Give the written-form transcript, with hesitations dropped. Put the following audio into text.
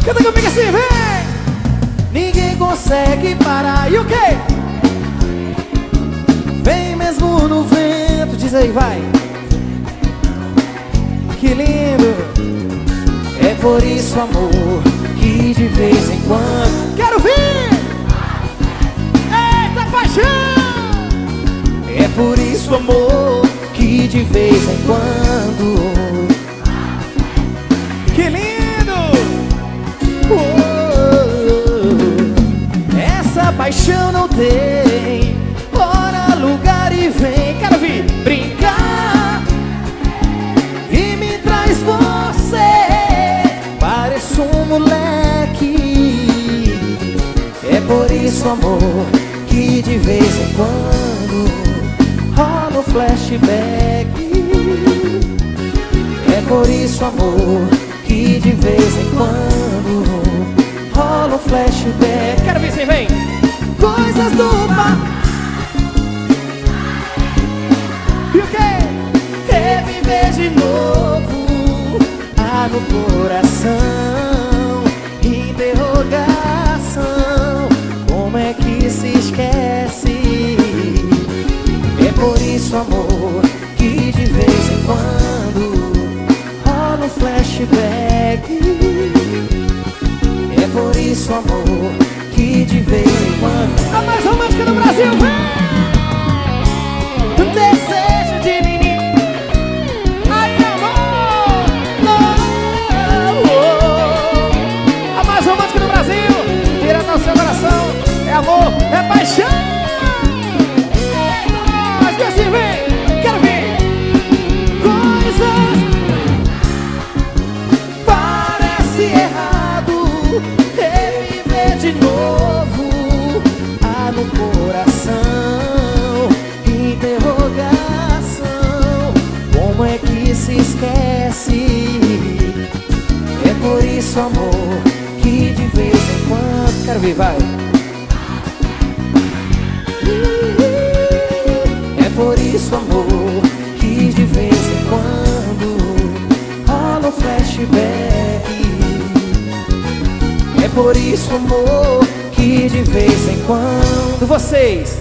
Canta comigo assim, vem! Ninguém consegue parar. E o quê? Vem mesmo no vento. Diz aí, vai. Que lindo. É por isso, amor, que de vez em quando quero vir. Eita paixão. É por isso, amor, que de vez em quando. Que lindo. Essa paixão não tem hora, lugar e vem. Quero vir brincar. E me traz você. Pareço um moleque. É por isso, amor, que de vez em quando rola o flashback. É por isso, amor, que de vez em quando rola o flashback. Quero ver se vem. Coisas do bar. E o quê? Reviver de novo. Ah, no coração. Interrogação. Como é que se esquece? É por isso, amor, que de vez em quando rola um flashback. É por isso, amor, que de vez em quando a mais romântica do Brasil, vem! Desejo de menino. Ai, amor! A mais romântica do Brasil, direto ao seu coração. É amor, é paixão. Mas que assim vem, quero ver. Coisas parece errado. Reviver de novo. Ah, no coração. Interrogação. Como é que se esquece? É por isso, amor, que de vez em quando quero ver, vai. É por isso, amor, que de vez em quando rola o flashback. É por isso, amor, que de vez em quando vocês